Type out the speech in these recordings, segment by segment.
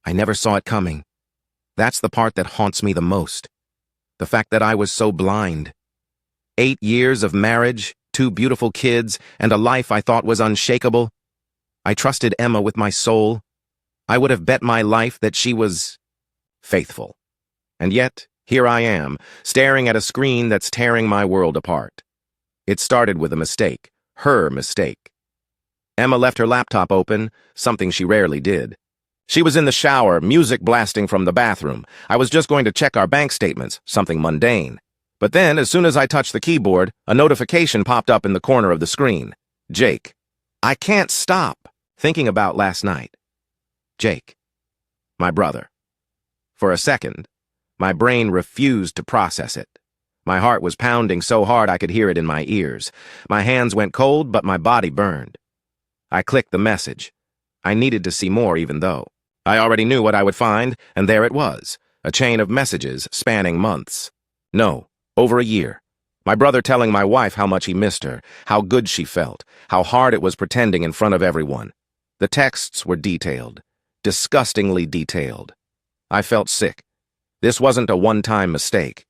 I never saw it coming. That's the part that haunts me the most. The fact that I was so blind. 8 years of marriage, 2 beautiful kids, and a life I thought was unshakable. I trusted Emma with my soul. I would have bet my life that she was faithful. And yet, here I am, staring at a screen that's tearing my world apart. It started with a mistake, her mistake. Emma left her laptop open, something she rarely did. She was in the shower, music blasting from the bathroom. I was just going to check our bank statements, something mundane. But then, as soon as I touched the keyboard, a notification popped up in the corner of the screen. Jake. I can't stop thinking about last night. Jake. My brother. For a second, my brain refused to process it. My heart was pounding so hard I could hear it in my ears. My hands went cold, but my body burned. I clicked the message. I needed to see more, even though I already knew what I would find, and there it was, a chain of messages spanning months. No, over a year. My brother telling my wife how much he missed her, how good she felt, how hard it was pretending in front of everyone. The texts were detailed, disgustingly detailed. I felt sick. This wasn't a one-time mistake.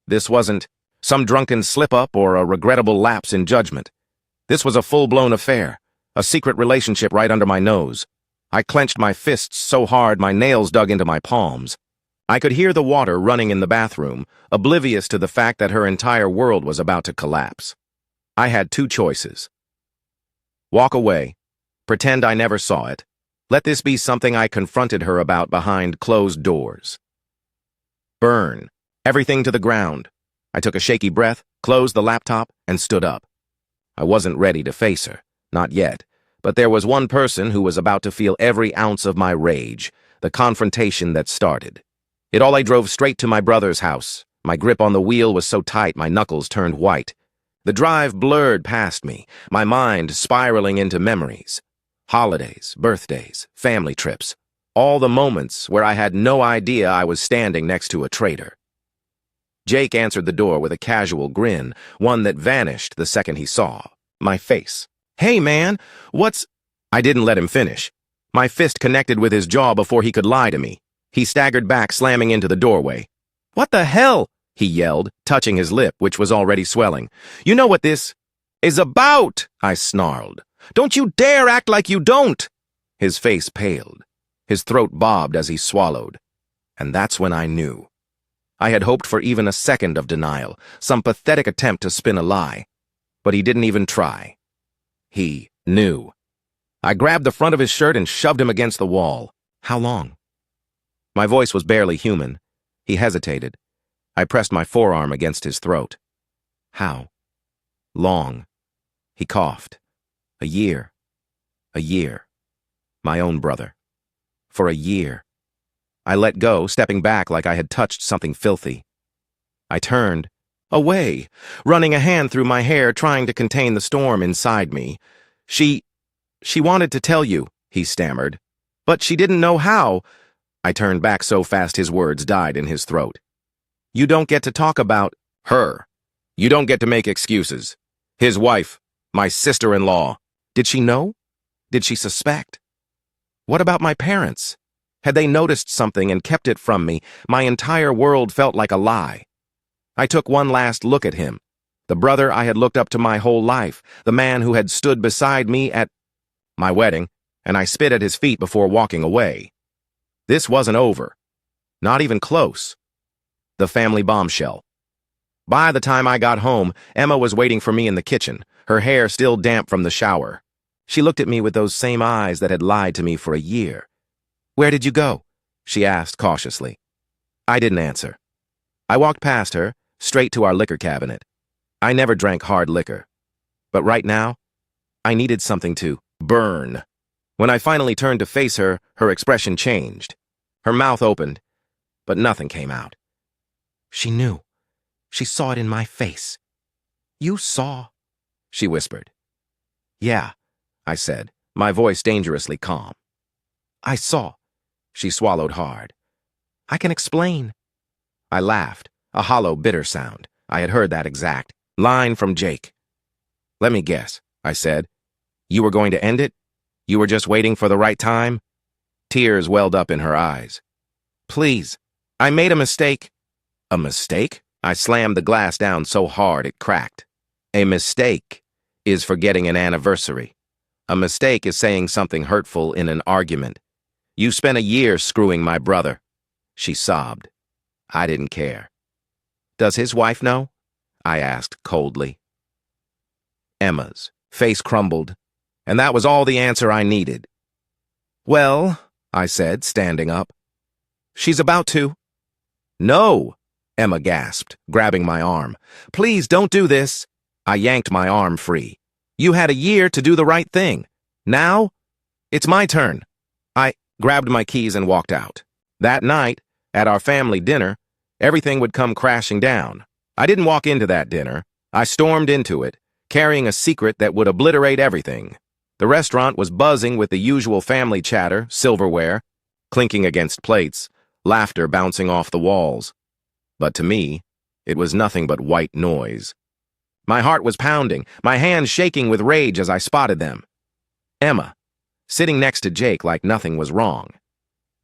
This wasn't some drunken slip-up or a regrettable lapse in judgment. This was a full-blown affair, a secret relationship right under my nose. I clenched my fists so hard my nails dug into my palms. I could hear the water running in the bathroom, oblivious to the fact that her entire world was about to collapse. I had 2 choices. Walk away, pretend I never saw it, let this be something I confronted her about behind closed doors. Burn, everything to the ground. I took a shaky breath, closed the laptop, and stood up. I wasn't ready to face her, not yet. But there was one person who was about to feel every ounce of my rage, the confrontation that started. I drove straight to my brother's house. My grip on the wheel was so tight my knuckles turned white. The drive blurred past me, my mind spiraling into memories. Holidays, birthdays, family trips, all the moments where I had no idea I was standing next to a traitor. Jake answered the door with a casual grin, one that vanished the second he saw my face. Hey, man, I didn't let him finish. My fist connected with his jaw before he could lie to me. He staggered back, slamming into the doorway. What the hell? He yelled, touching his lip, which was already swelling. You know what this is about, I snarled. Don't you dare act like you don't. His face paled. His throat bobbed as he swallowed. And that's when I knew. I had hoped for even a second of denial, some pathetic attempt to spin a lie. But he didn't even try. He knew. I grabbed the front of his shirt and shoved him against the wall. How long? My voice was barely human. He hesitated. I pressed my forearm against his throat. How long? He coughed. A year. A year. My own brother. For a year. I let go, stepping back like I had touched something filthy. I turned. Away, running a hand through my hair, trying to contain the storm inside me. She wanted to tell you, he stammered. But she didn't know how. I turned back so fast his words died in his throat. You don't get to talk about her. You don't get to make excuses. His wife, my sister-in-law. Did she know? Did she suspect? What about my parents? Had they noticed something and kept it from me? My entire world felt like a lie. I took one last look at him, the brother I had looked up to my whole life, the man who had stood beside me at my wedding, and I spit at his feet before walking away. This wasn't over. Not even close. The family bombshell. By the time I got home, Emma was waiting for me in the kitchen, her hair still damp from the shower. She looked at me with those same eyes that had lied to me for a year. Where did you go? She asked cautiously. I didn't answer. I walked past her, straight to our liquor cabinet. I never drank hard liquor. But right now, I needed something to burn. When I finally turned to face her, her expression changed. Her mouth opened, but nothing came out. She knew. She saw it in my face. You saw, she whispered. Yeah, I said, my voice dangerously calm. I saw. She swallowed hard. I can explain. I laughed, a hollow, bitter sound. I had heard that exact line from Jake. Let me guess, I said. You were going to end it? You were just waiting for the right time? Tears welled up in her eyes. Please, I made a mistake. A mistake? I slammed the glass down so hard it cracked. A mistake is forgetting an anniversary. A mistake is saying something hurtful in an argument. You spent a year screwing my brother. She sobbed. I didn't care. Does his wife know? I asked coldly. Emma's face crumbled, and that was all the answer I needed. Well, I said, standing up. She's about to. No, Emma gasped, grabbing my arm. Please don't do this. I yanked my arm free. You had a year to do the right thing. Now, it's my turn. I grabbed my keys and walked out. That night, at our family dinner, everything would come crashing down. I didn't walk into that dinner. I stormed into it, carrying a secret that would obliterate everything. The restaurant was buzzing with the usual family chatter, silverware, clinking against plates, laughter bouncing off the walls. But to me, it was nothing but white noise. My heart was pounding, my hands shaking with rage as I spotted them. Emma, sitting next to Jake like nothing was wrong.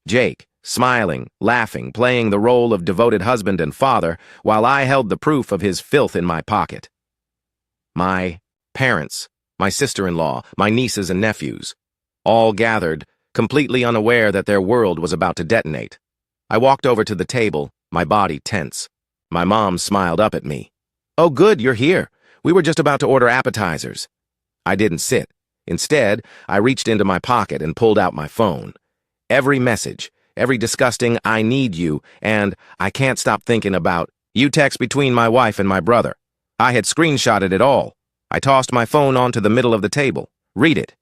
Jake, smiling, laughing, playing the role of devoted husband and father, while I held the proof of his filth in my pocket. My parents, my sister-in-law, my nieces and nephews, all gathered, completely unaware that their world was about to detonate. I walked over to the table, my body tense. My mom smiled up at me. Oh, good, you're here. We were just about to order appetizers. I didn't sit. Instead, I reached into my pocket and pulled out my phone. Every message, every disgusting I need you, and I can't stop thinking about you text between my wife and my brother. I had screenshotted it all. I tossed my phone onto the middle of the table. Read it.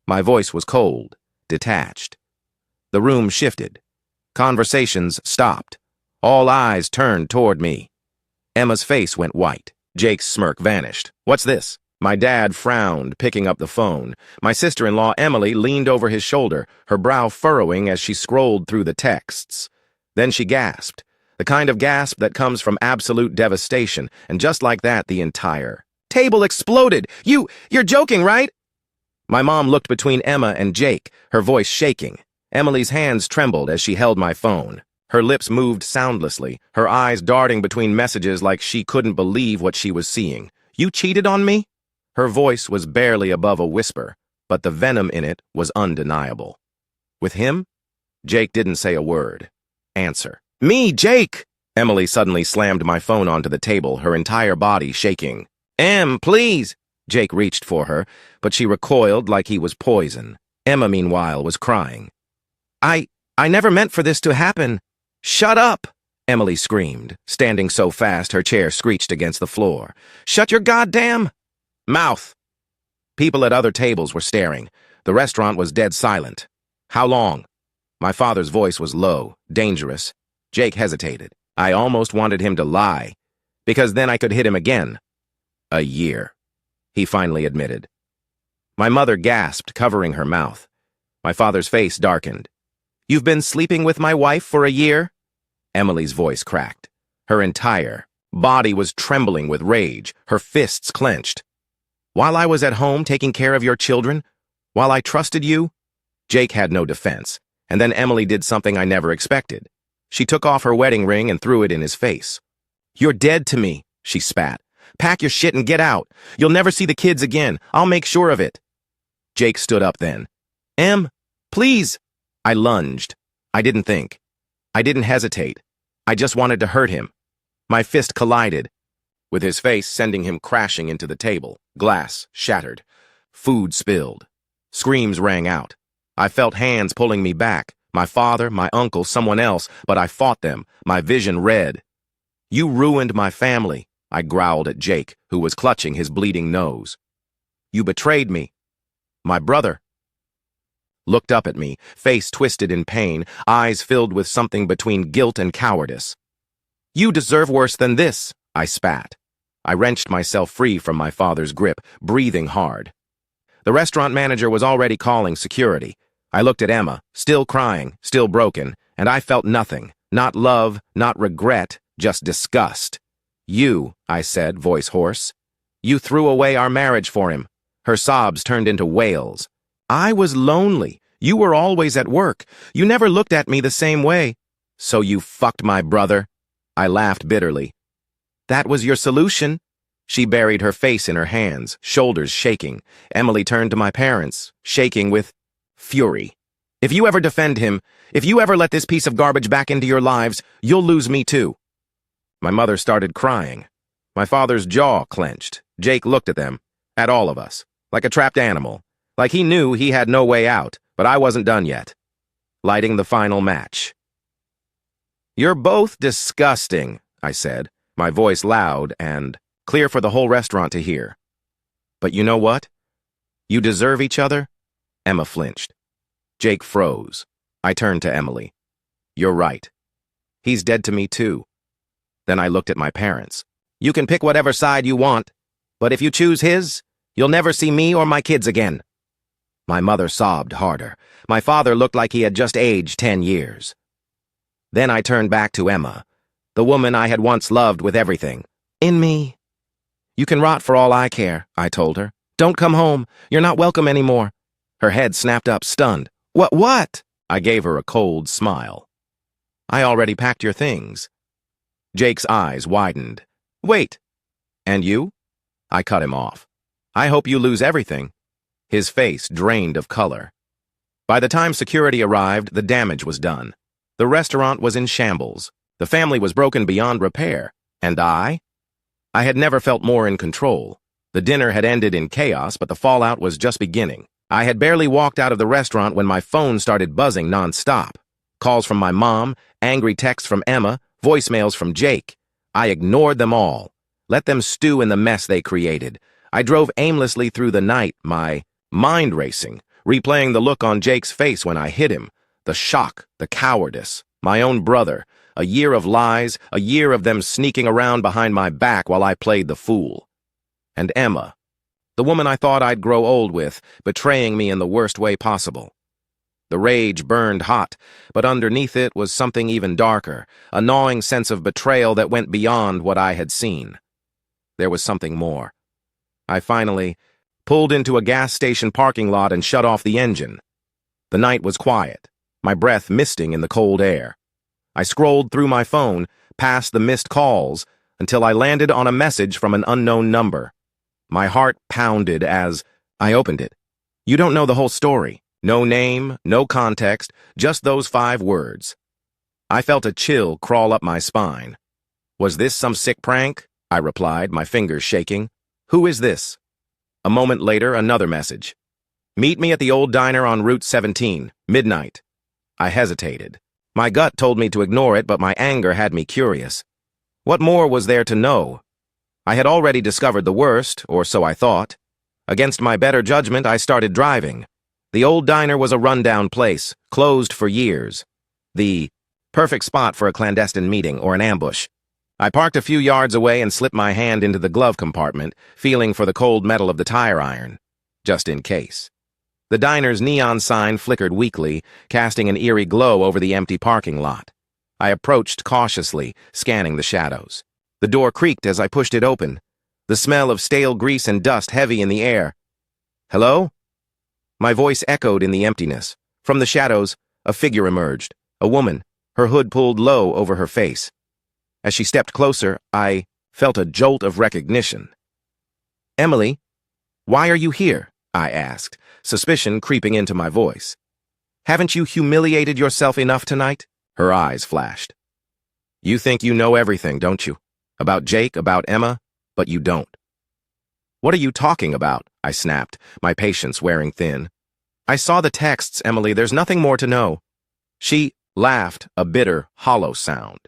My voice was cold, detached. The room shifted. Conversations stopped. All eyes turned toward me. Emma's face went white. Jake's smirk vanished. What's this? My dad frowned, picking up the phone. My sister-in-law, Emily, leaned over his shoulder, her brow furrowing as she scrolled through the texts. Then she gasped, the kind of gasp that comes from absolute devastation, and just like that, the entire table exploded. You're joking, right? My mom looked between Emma and Jake, her voice shaking. Emily's hands trembled as she held my phone. Her lips moved soundlessly, her eyes darting between messages like she couldn't believe what she was seeing. You cheated on me? Her voice was barely above a whisper, but the venom in it was undeniable. With him? Jake didn't say a word. Answer. Me, Jake! Emily suddenly slammed my phone onto the table, her entire body shaking. Em, please! Jake reached for her, but she recoiled like he was poison. Emma, meanwhile, was crying. I never meant for this to happen. Shut up! Emily screamed, standing so fast her chair screeched against the floor. Shut your goddamn mouth! People at other tables were staring. The restaurant was dead silent. How long? My father's voice was low, dangerous. Jake hesitated. I almost wanted him to lie, because then I could hit him again. A year, he finally admitted. My mother gasped, covering her mouth. My father's face darkened. You've been sleeping with my wife for a year? Emily's voice cracked. Her entire body was trembling with rage, her fists clenched. While I was at home taking care of your children? While I trusted you? Jake had no defense, and then Emily did something I never expected. She took off her wedding ring and threw it in his face. You're dead to me, she spat. Pack your shit and get out. You'll never see the kids again. I'll make sure of it. Jake stood up then. Em, please. I lunged. I didn't think. I didn't hesitate. I just wanted to hurt him. My fist collided, with his face sending him crashing into the table. Glass shattered. Food spilled. Screams rang out. I felt hands pulling me back. My father, my uncle, someone else, but I fought them, my vision red. You ruined my family, I growled at Jake, who was clutching his bleeding nose. You betrayed me. My brother looked up at me, face twisted in pain, eyes filled with something between guilt and cowardice. You deserve worse than this, I spat. I wrenched myself free from my father's grip, breathing hard. The restaurant manager was already calling security. I looked at Emma, still crying, still broken, and I felt nothing. Not love, not regret, just disgust. You, I said, voice hoarse. You threw away our marriage for him. Her sobs turned into wails. I was lonely. You were always at work. You never looked at me the same way. So you fucked my brother? I laughed bitterly. That was your solution? She buried her face in her hands, shoulders shaking. Emily turned to my parents, shaking with fury. If you ever defend him, if you ever let this piece of garbage back into your lives, you'll lose me too. My mother started crying. My father's jaw clenched. Jake looked at them, at all of us, like a trapped animal, like he knew he had no way out, but I wasn't done yet. Lighting the final match. You're both disgusting, I said, my voice loud and clear for the whole restaurant to hear. But you know what? You deserve each other? Emma flinched. Jake froze. I turned to Emily. You're right. He's dead to me too. Then I looked at my parents. You can pick whatever side you want, but if you choose his, you'll never see me or my kids again. My mother sobbed harder. My father looked like he had just aged 10 years. Then I turned back to Emma, the woman I had once loved with everything. In me. You can rot for all I care, I told her. Don't come home. You're not welcome anymore. Her head snapped up, stunned. What? I gave her a cold smile. I already packed your things. Jake's eyes widened. Wait. And you? I cut him off. I hope you lose everything. His face drained of color. By the time security arrived, the damage was done. The restaurant was in shambles. The family was broken beyond repair. And I had never felt more in control. The dinner had ended in chaos, but the fallout was just beginning. I had barely walked out of the restaurant when my phone started buzzing nonstop. Calls from my mom, angry texts from Emma, voicemails from Jake. I ignored them all. Let them stew in the mess they created. I drove aimlessly through the night, my mind racing, replaying the look on Jake's face when I hit him, the shock, the cowardice, my own brother, a year of lies, a year of them sneaking around behind my back while I played the fool. And Emma, the woman I thought I'd grow old with, betraying me in the worst way possible. The rage burned hot, but underneath it was something even darker, a gnawing sense of betrayal that went beyond what I had seen. There was something more. I finally pulled into a gas station parking lot and shut off the engine. The night was quiet, my breath misting in the cold air. I scrolled through my phone, past the missed calls, until I landed on a message from an unknown number. My heart pounded as I opened it. You don't know the whole story. No name, no context, just those 5 words. I felt a chill crawl up my spine. Was this some sick prank? I replied, my fingers shaking. Who is this? A moment later, another message. Meet me at the old diner on Route 17, midnight. I hesitated. My gut told me to ignore it, but my anger had me curious. What more was there to know? I had already discovered the worst, or so I thought. Against my better judgment, I started driving. The old diner was a rundown place, closed for years. The perfect spot for a clandestine meeting or an ambush. I parked a few yards away and slipped my hand into the glove compartment, feeling for the cold metal of the tire iron, just in case. The diner's neon sign flickered weakly, casting an eerie glow over the empty parking lot. I approached cautiously, scanning the shadows. The door creaked as I pushed it open, the smell of stale grease and dust heavy in the air. Hello? My voice echoed in the emptiness. From the shadows, a figure emerged, a woman, her hood pulled low over her face. As she stepped closer, I felt a jolt of recognition. Emily, why are you here? I asked, suspicion creeping into my voice. Haven't you humiliated yourself enough tonight? Her eyes flashed. You think you know everything, don't you? About Jake, about Emma, but you don't. What are you talking about? I snapped, my patience wearing thin. I saw the texts, Emily. There's nothing more to know. She laughed, a bitter, hollow sound.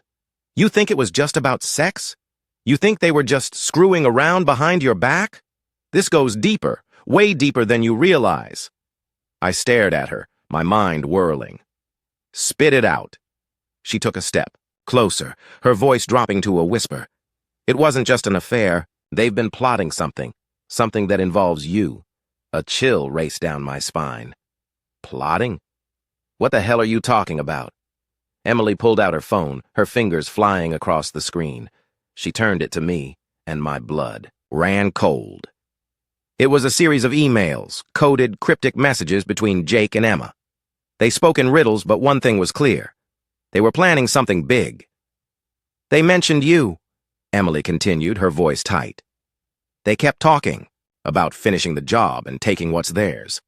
You think it was just about sex? You think they were just screwing around behind your back? This goes deeper, way deeper than you realize. I stared at her, my mind whirling. Spit it out. She took a step, closer, her voice dropping to a whisper. It wasn't just an affair. They've been plotting something that involves you. A chill raced down my spine. Plotting? What the hell are you talking about? Emily pulled out her phone, her fingers flying across the screen. She turned it to me, and my blood ran cold. It was a series of emails, coded, cryptic messages between Jake and Emma. They spoke in riddles, but one thing was clear. They were planning something big. They mentioned you, Emily continued, her voice tight. They kept talking about finishing the job and taking what's theirs.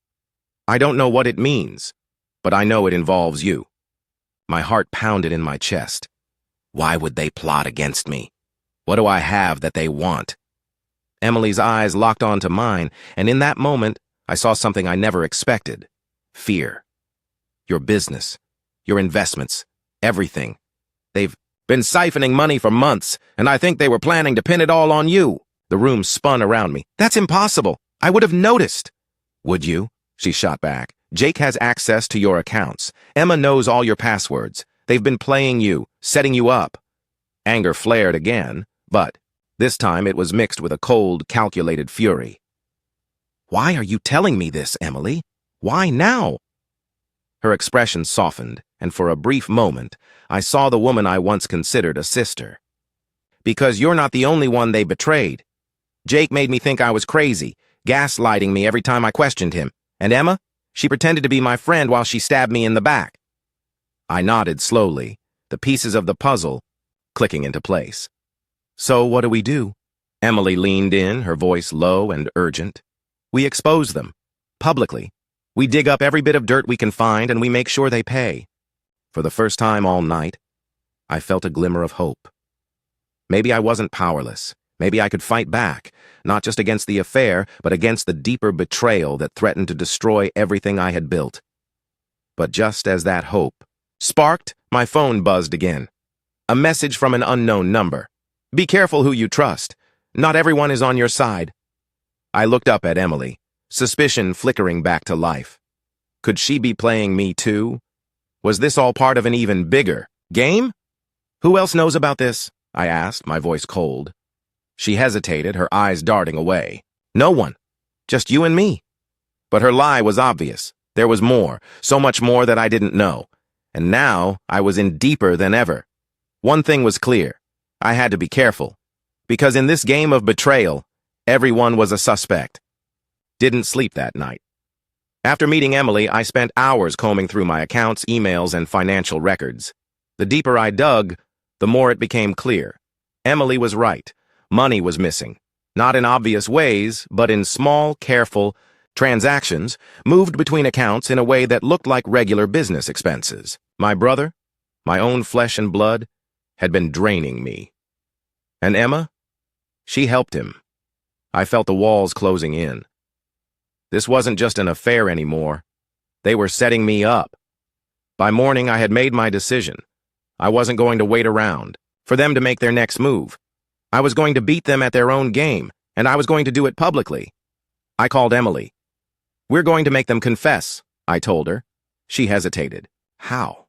I don't know what it means, but I know it involves you. My heart pounded in my chest. Why would they plot against me? What do I have that they want? Emily's eyes locked onto mine, and in that moment, I saw something I never expected. Fear. Your business, your investments, everything. They've been siphoning money for months, and I think they were planning to pin it all on you. The room spun around me. That's impossible. I would have noticed. Would you? She shot back. Jake has access to your accounts. Emma knows all your passwords. They've been playing you, setting you up. Anger flared again, but this time it was mixed with a cold, calculated fury. Why are you telling me this, Emily? Why now? Her expression softened, and for a brief moment, I saw the woman I once considered a sister. Because you're not the only one they betrayed. Jake made me think I was crazy, gaslighting me every time I questioned him. And Emma? She pretended to be my friend while she stabbed me in the back. I nodded slowly, the pieces of the puzzle clicking into place. So what do we do? Emily leaned in, her voice low and urgent. We expose them, publicly. We dig up every bit of dirt we can find and we make sure they pay. For the first time all night, I felt a glimmer of hope. Maybe I wasn't powerless. Maybe I could fight back, not just against the affair, but against the deeper betrayal that threatened to destroy everything I had built. But just as that hope sparked, my phone buzzed again. A message from an unknown number. Be careful who you trust. Not everyone is on your side. I looked up at Emily, suspicion flickering back to life. Could she be playing me too? Was this all part of an even bigger game? Who else knows about this? I asked, my voice cold. She hesitated, her eyes darting away. No one. Just you and me. But her lie was obvious. There was more, so much more that I didn't know. And now I was in deeper than ever. One thing was clear. I had to be careful. Because in this game of betrayal, everyone was a suspect. Didn't sleep that night. After meeting Emily, I spent hours combing through my accounts, emails, and financial records. The deeper I dug, the more it became clear. Emily was right. Money was missing. Not in obvious ways, but in small, careful transactions moved between accounts in a way that looked like regular business expenses. My brother, my own flesh and blood, had been draining me. And Emma? She helped him. I felt the walls closing in. This wasn't just an affair anymore. They were setting me up. By morning, I had made my decision. I wasn't going to wait around for them to make their next move. I was going to beat them at their own game, and I was going to do it publicly. I called Emily. We're going to make them confess, I told her. She hesitated. How?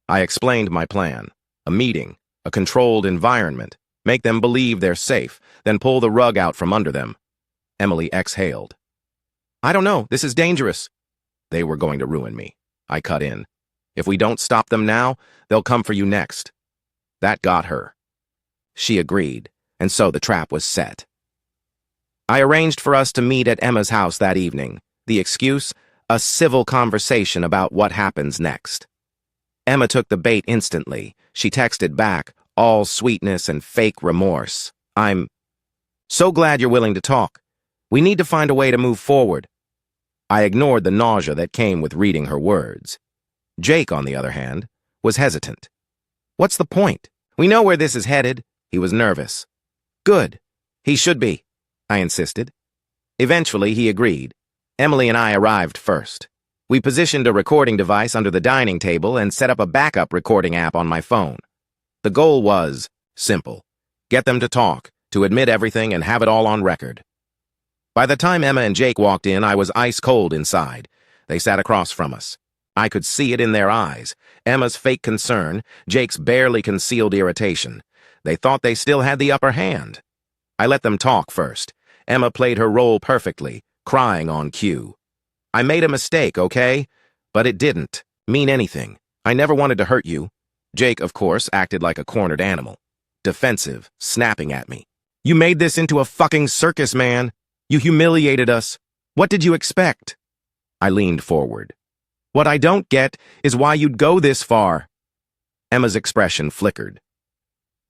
I explained my plan. A meeting, a controlled environment. Make them believe they're safe, then pull the rug out from under them. Emily exhaled. I don't know, this is dangerous. They were going to ruin me. I cut in. If we don't stop them now, they'll come for you next. That got her. She agreed, and so the trap was set. I arranged for us to meet at Emma's house that evening. The excuse? A civil conversation about what happens next. Emma took the bait instantly. She texted back, all sweetness and fake remorse. I'm so glad you're willing to talk. We need to find a way to move forward. I ignored the nausea that came with reading her words. Jake, on the other hand, was hesitant. What's the point? We know where this is headed. He was nervous. Good. He should be, I insisted. Eventually, he agreed. Emily and I arrived first. We positioned a recording device under the dining table and set up a backup recording app on my phone. The goal was simple. Get them to talk, to admit everything and have it all on record. By the time Emma and Jake walked in, I was ice cold inside. They sat across from us. I could see it in their eyes. Emma's fake concern, Jake's barely concealed irritation. They thought they still had the upper hand. I let them talk first. Emma played her role perfectly, crying on cue. I made a mistake, okay? But it didn't mean anything. I never wanted to hurt you. Jake, of course, acted like a cornered animal. Defensive, snapping at me. You made this into a fucking circus, man. You humiliated us. What did you expect? I leaned forward. What I don't get is why you'd go this far. Emma's expression flickered.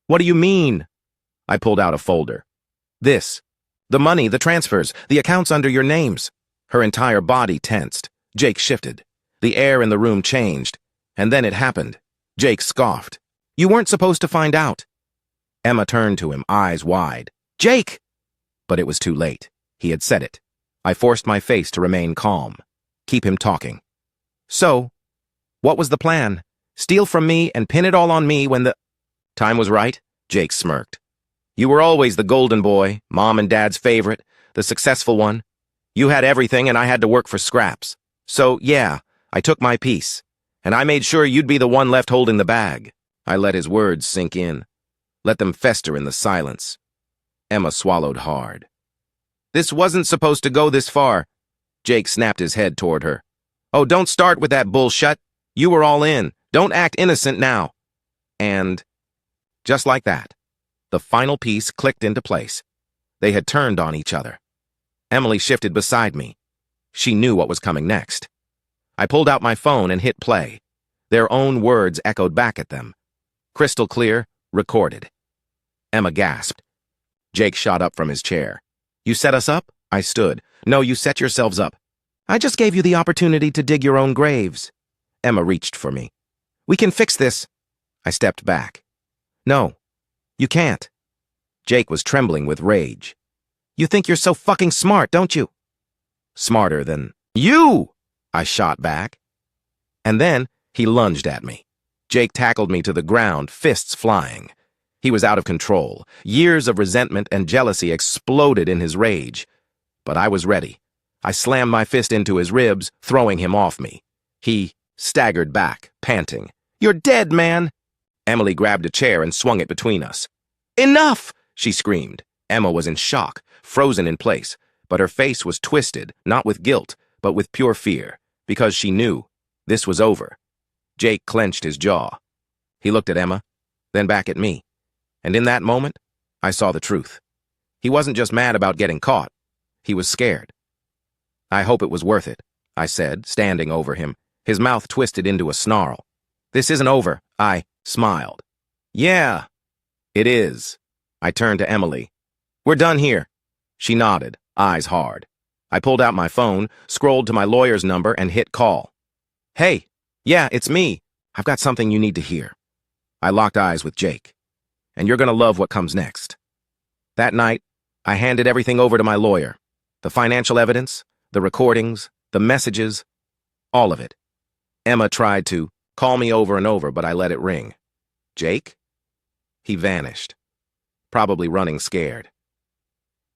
What do you mean? I pulled out a folder. This. The money, the transfers, the accounts under your names. Her entire body tensed. Jake shifted. The air in the room changed. And then it happened. Jake scoffed. You weren't supposed to find out. Emma turned to him, eyes wide. Jake! But it was too late. He had said it. I forced my face to remain calm. Keep him talking. So, what was the plan? Steal from me and pin it all on me when the time was right? Jake smirked. You were always the golden boy, Mom and Dad's favorite, the successful one. You had everything and I had to work for scraps. So, yeah, I took my piece. And I made sure you'd be the one left holding the bag. I let his words sink in. Let them fester in the silence. Emma swallowed hard. This wasn't supposed to go this far. Jake snapped his head toward her. Oh, don't start with that bullshit. You were all in. Don't act innocent now. And just like that, the final piece clicked into place. They had turned on each other. Emily shifted beside me. She knew what was coming next. I pulled out my phone and hit play. Their own words echoed back at them. Crystal clear, recorded. Emma gasped. Jake shot up from his chair. You set us up? I stood. No, you set yourselves up. I just gave you the opportunity to dig your own graves. Emma reached for me. We can fix this. I stepped back. No, you can't. Jake was trembling with rage. You think you're so fucking smart, don't you? Smarter than you, I shot back. And then he lunged at me. Jake tackled me to the ground, fists flying. He was out of control. Years of resentment and jealousy exploded in his rage. But I was ready. I slammed my fist into his ribs, throwing him off me. He staggered back, panting. You're dead, man! Emily grabbed a chair and swung it between us. Enough! She screamed. Emma was in shock, frozen in place, but her face was twisted, not with guilt, but with pure fear, because she knew this was over. Jake clenched his jaw. He looked at Emma, then back at me. And in that moment, I saw the truth. He wasn't just mad about getting caught. He was scared. I hope it was worth it, I said, standing over him, his mouth twisted into a snarl. This isn't over, I smiled. Yeah, it is. I turned to Emily. We're done here. She nodded, eyes hard. I pulled out my phone, scrolled to my lawyer's number, and hit call. Hey, yeah, it's me. I've got something you need to hear. I locked eyes with Jake. And you're gonna love what comes next. That night, I handed everything over to my lawyer. The financial evidence, the recordings, the messages, all of it. Emma tried to call me over and over, but I let it ring. Jake? He vanished, probably running scared.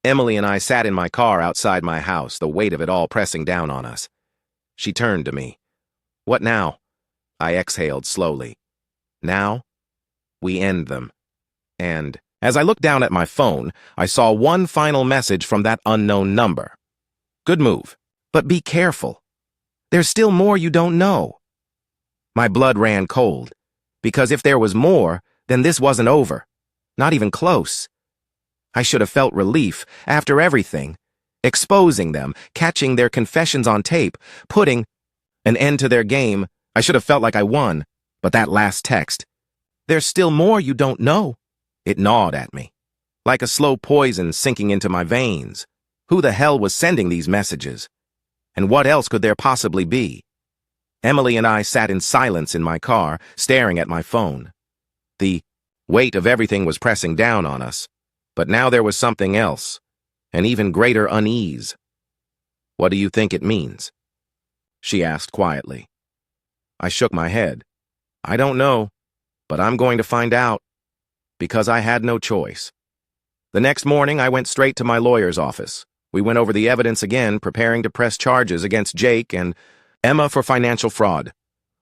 Emily and I sat in my car outside my house, the weight of it all pressing down on us. She turned to me. What now? I exhaled slowly. Now, we end them. And as I looked down at my phone, I saw one final message from that unknown number. Good move, but be careful. There's still more you don't know. My blood ran cold, because if there was more, then this wasn't over. Not even close. I should have felt relief after everything, exposing them, catching their confessions on tape, putting an end to their game. I should have felt like I won, but that last text, there's still more you don't know. It gnawed at me, like a slow poison sinking into my veins. Who the hell was sending these messages? And what else could there possibly be? Emily and I sat in silence in my car, staring at my phone. The weight of everything was pressing down on us, but now there was something else, an even greater unease. What do you think it means? She asked quietly. I shook my head. I don't know, but I'm going to find out. Because I had no choice. The next morning, I went straight to my lawyer's office. We went over the evidence again, preparing to press charges against Jake and Emma for financial fraud.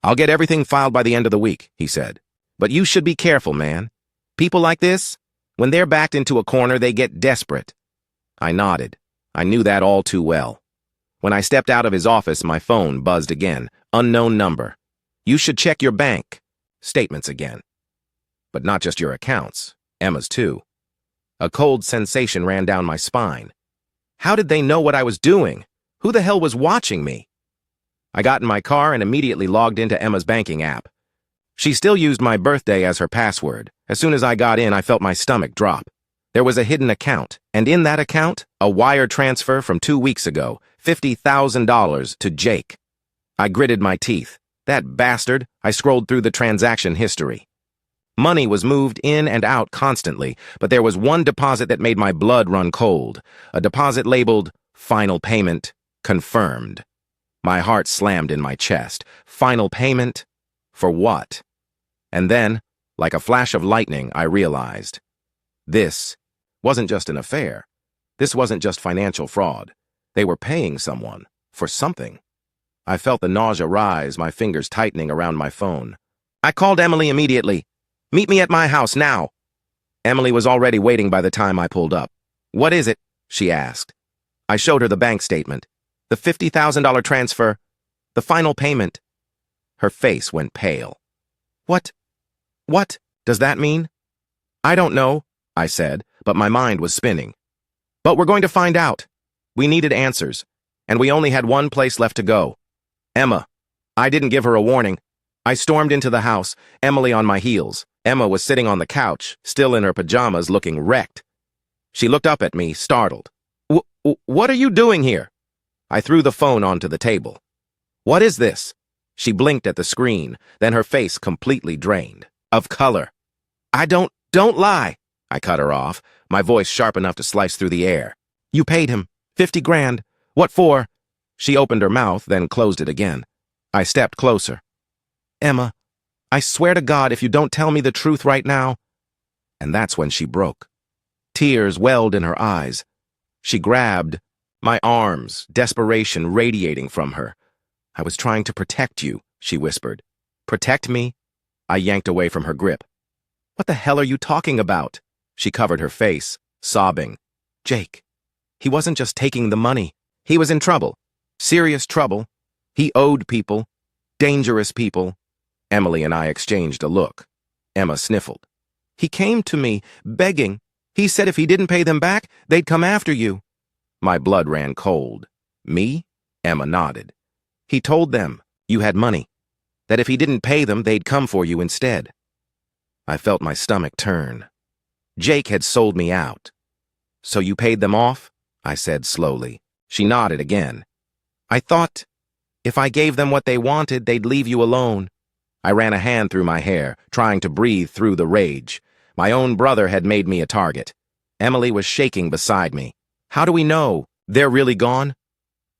I'll get everything filed by the end of the week, he said. But you should be careful, man. People like this, when they're backed into a corner, they get desperate. I nodded. I knew that all too well. When I stepped out of his office, my phone buzzed again. Unknown number. You should check your bank. Statements again. But not just your accounts, Emma's too. A cold sensation ran down my spine. How did they know what I was doing? Who the hell was watching me? I got in my car and immediately logged into Emma's banking app. She still used my birthday as her password. As soon as I got in, I felt my stomach drop. There was a hidden account, and in that account, a wire transfer from 2 weeks ago, $50,000 to Jake. I gritted my teeth. That bastard. I scrolled through the transaction history. Money was moved in and out constantly, but there was one deposit that made my blood run cold. A deposit labeled, "Final payment, confirmed." My heart slammed in my chest. Final payment? For what? And then, like a flash of lightning, I realized. This wasn't just an affair. This wasn't just financial fraud. They were paying someone for something. I felt the nausea rise, my fingers tightening around my phone. I called Emily immediately. "Meet me at my house now." Emily was already waiting by the time I pulled up. "What is it?" she asked. I showed her the bank statement. The $50,000 transfer. The final payment. Her face went pale. What does that mean?" "I don't know," I said, but my mind was spinning. "But we're going to find out." We needed answers, and we only had one place left to go. Emma. I didn't give her a warning. I stormed into the house, Emily on my heels. Emma was sitting on the couch, still in her pajamas, looking wrecked. She looked up at me, startled. What are you doing here?" I threw the phone onto the table. "What is this?" She blinked at the screen, then her face completely drained. Of color. Don't lie." I cut her off, my voice sharp enough to slice through the air. "You paid him. 50 grand. What for?" She opened her mouth, then closed it again. I stepped closer. "Emma, I swear to God, if you don't tell me the truth right now..." And that's when she broke. Tears welled in her eyes. She grabbed my arms, desperation radiating from her. "I was trying to protect you," she whispered. "Protect me?" I yanked away from her grip. "What the hell are you talking about?" She covered her face, sobbing. "Jake, he wasn't just taking the money. He was in trouble. Serious trouble. He owed people. Dangerous people." Emily and I exchanged a look. Emma sniffled. "He came to me, begging. He said if he didn't pay them back, they'd come after you." My blood ran cold. "Me?" Emma nodded. "He told them you had money, that if he didn't pay them, they'd come for you instead." I felt my stomach turn. Jake had sold me out. "So you paid them off?" I said slowly. She nodded again. "I thought if I gave them what they wanted, they'd leave you alone." I ran a hand through my hair, trying to breathe through the rage. My own brother had made me a target. Emily was shaking beside me. "How do we know they're really gone?"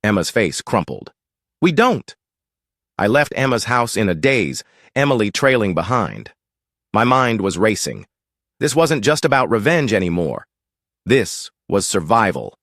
Emma's face crumpled. "We don't." I left Emma's house in a daze, Emily trailing behind. My mind was racing. This wasn't just about revenge anymore. This was survival.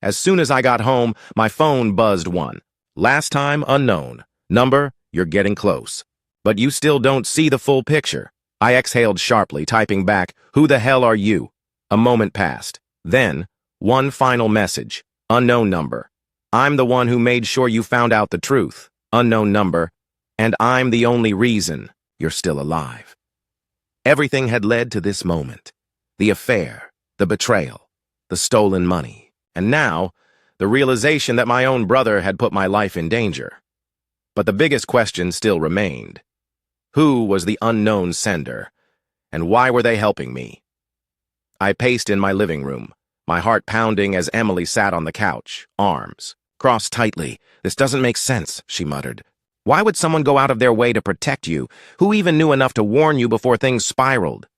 As soon as I got home, my phone buzzed one. "Last time unknown. Number, you're getting close. But you still don't see the full picture." I exhaled sharply, typing back, "Who the hell are you?" A moment passed. Then, one final message. Unknown number. "I'm the one who made sure you found out the truth. Unknown number. And I'm the only reason you're still alive." Everything had led to this moment. The affair, the betrayal, the stolen money, and now, the realization that my own brother had put my life in danger. But the biggest question still remained. Who was the unknown sender, and why were they helping me? I paced in my living room, my heart pounding as Emily sat on the couch, arms crossed tightly. "This doesn't make sense," she muttered. "Why would someone go out of their way to protect you? Who even knew enough to warn you before things spiraled?"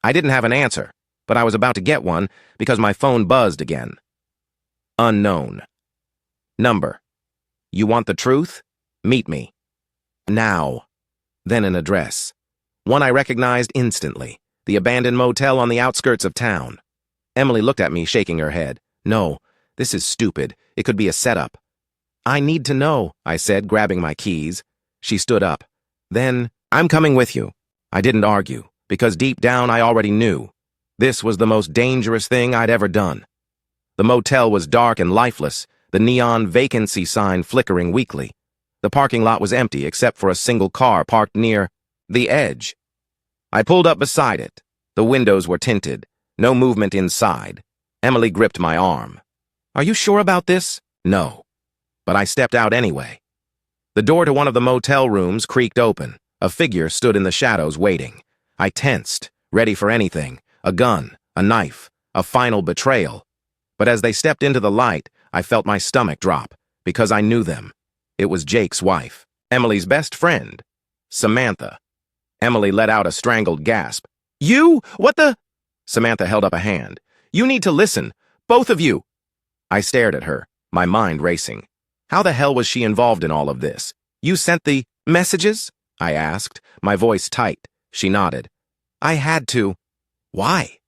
I didn't have an answer, but I was about to get one because my phone buzzed again. Unknown. Number. "You want the truth? Meet me. Now." Then an address. One I recognized instantly. The abandoned motel on the outskirts of town. Emily looked at me, shaking her head. "No, this is stupid. It could be a setup." "I need to know," I said, grabbing my keys. She stood up. "Then, I'm coming with you." I didn't argue, because deep down I already knew. This was the most dangerous thing I'd ever done. The motel was dark and lifeless, the neon vacancy sign flickering weakly. The parking lot was empty except for a single car parked near the edge. I pulled up beside it. The windows were tinted. No movement inside. Emily gripped my arm. "Are you sure about this?" "No." But I stepped out anyway. The door to one of the motel rooms creaked open. A figure stood in the shadows waiting. I tensed, ready for anything, a gun, a knife, a final betrayal. But as they stepped into the light, I felt my stomach drop, because I knew them. It was Jake's wife, Emily's best friend, Samantha. Emily let out a strangled gasp. "You? What the?" Samantha held up a hand. "You need to listen, both of you." I stared at her, my mind racing. How the hell was she involved in all of this? "You sent the messages?" I asked, my voice tight. She nodded. "I had to." "Why?"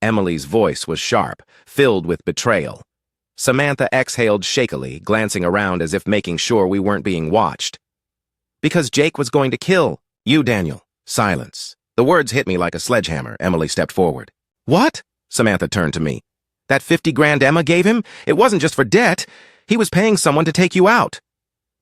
Emily's voice was sharp, filled with betrayal. Samantha exhaled shakily, glancing around as if making sure we weren't being watched. "Because Jake was going to kill you, Daniel." Silence. The words hit me like a sledgehammer. Emily stepped forward. "What?" Samantha turned to me. "That 50 grand Emma gave him? It wasn't just for debt. He was paying someone to take you out."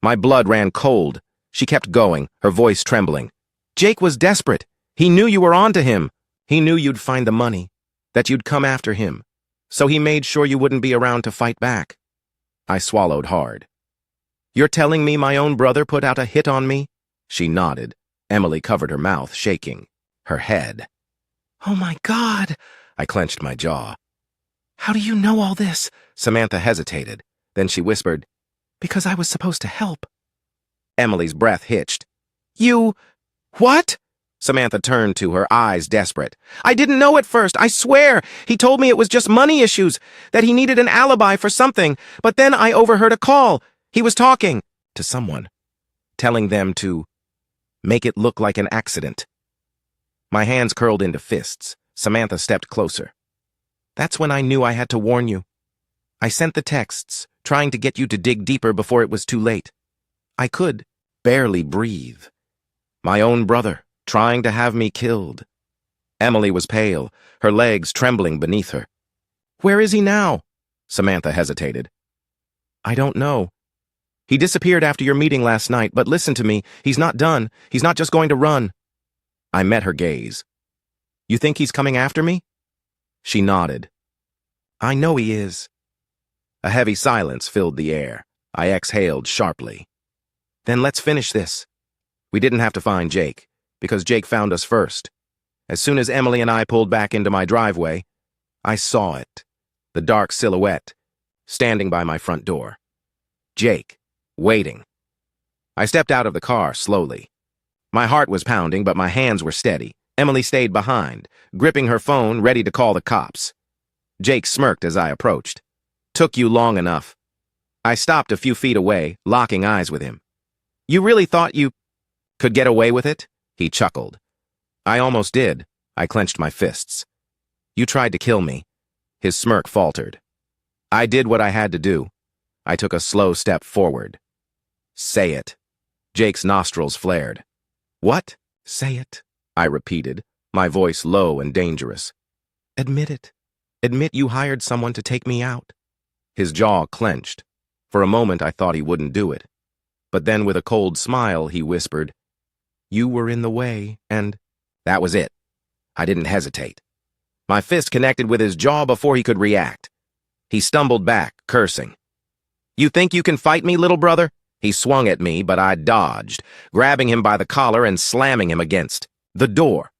My blood ran cold. She kept going, her voice trembling. "Jake was desperate. He knew you were on to him. He knew you'd find the money, that you'd come after him. So he made sure you wouldn't be around to fight back." I swallowed hard. "You're telling me my own brother put out a hit on me?" She nodded. Emily covered her mouth, shaking. Her head. "Oh my God!" I clenched my jaw. "How do you know all this?" Samantha hesitated. Then she whispered, "Because I was supposed to help." Emily's breath hitched. "You... what?" Samantha turned to her, eyes desperate. "I didn't know at first, I swear. He told me it was just money issues, that he needed an alibi for something. But then I overheard a call. He was talking to someone, telling them to make it look like an accident." My hands curled into fists. Samantha stepped closer. "That's when I knew I had to warn you. I sent the texts, trying to get you to dig deeper before it was too late. I could barely breathe. My own brother, trying to have me killed." Emily was pale, her legs trembling beneath her. "Where is he now?" Samantha hesitated. "I don't know. He disappeared after your meeting last night, but listen to me, he's not done. He's not just going to run." I met her gaze. "You think he's coming after me?" She nodded. "I know he is." A heavy silence filled the air. I exhaled sharply. "Then let's finish this." We didn't have to find Jake, because Jake found us first. As soon as Emily and I pulled back into my driveway, I saw it, the dark silhouette, standing by my front door. Jake, waiting. I stepped out of the car slowly. My heart was pounding, but my hands were steady. Emily stayed behind, gripping her phone, ready to call the cops. Jake smirked as I approached. "Took you long enough." I stopped a few feet away, locking eyes with him. "You really thought you could get away with it?" He chuckled. "I almost did." I clenched my fists. "You tried to kill me." His smirk faltered. "I did what I had to do." I took a slow step forward. "Say it." Jake's nostrils flared. "What?" "Say it," I repeated, my voice low and dangerous. "Admit it. Admit you hired someone to take me out." His jaw clenched. For a moment I thought he wouldn't do it. But then with a cold smile he whispered, "You were in the way, and..." That was it. I didn't hesitate. My fist connected with his jaw before he could react. He stumbled back, cursing. "You think you can fight me, little brother?" He swung at me, but I dodged, grabbing him by the collar and slamming him against the door.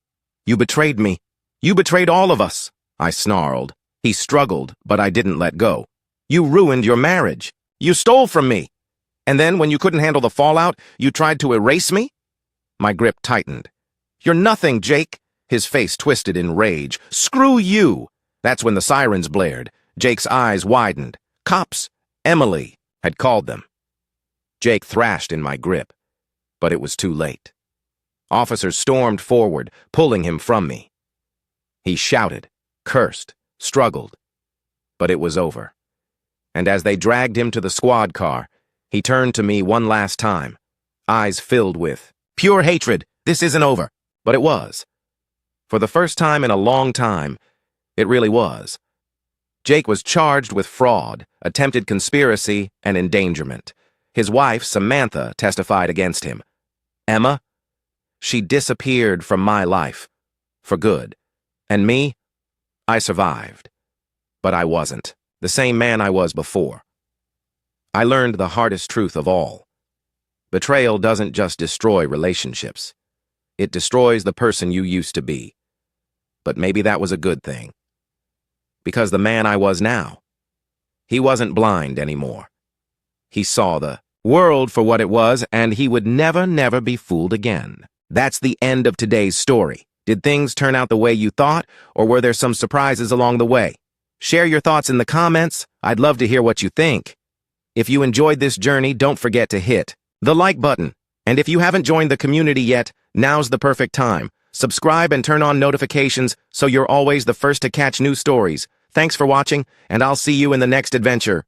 "You betrayed me. You betrayed all of us," I snarled. He struggled, but I didn't let go. "You ruined your marriage. You stole from me. And then, when you couldn't handle the fallout, you tried to erase me?" My grip tightened. "You're nothing, Jake." His face twisted in rage. "Screw you." That's when the sirens blared. Jake's eyes widened. Cops, Emily, had called them. Jake thrashed in my grip, but it was too late. Officers stormed forward, pulling him from me. He shouted, cursed, struggled, but it was over. And as they dragged him to the squad car, he turned to me one last time, eyes filled with pure hatred. "This isn't over." But it was. For the first time in a long time, it really was. Jake was charged with fraud, attempted conspiracy, and endangerment. His wife, Samantha, testified against him. Emma? She disappeared from my life. For good. And me? I survived. But I wasn't. The same man I was before. I learned the hardest truth of all. Betrayal doesn't just destroy relationships. It destroys the person you used to be. But maybe that was a good thing. Because the man I was now, he wasn't blind anymore. He saw the world for what it was, and he would never be fooled again. That's the end of today's story. Did things turn out the way you thought, or were there some surprises along the way? Share your thoughts in the comments. I'd love to hear what you think. If you enjoyed this journey, don't forget to hit the like button. And if you haven't joined the community yet, now's the perfect time. Subscribe and turn on notifications so you're always the first to catch new stories. Thanks for watching, and I'll see you in the next adventure.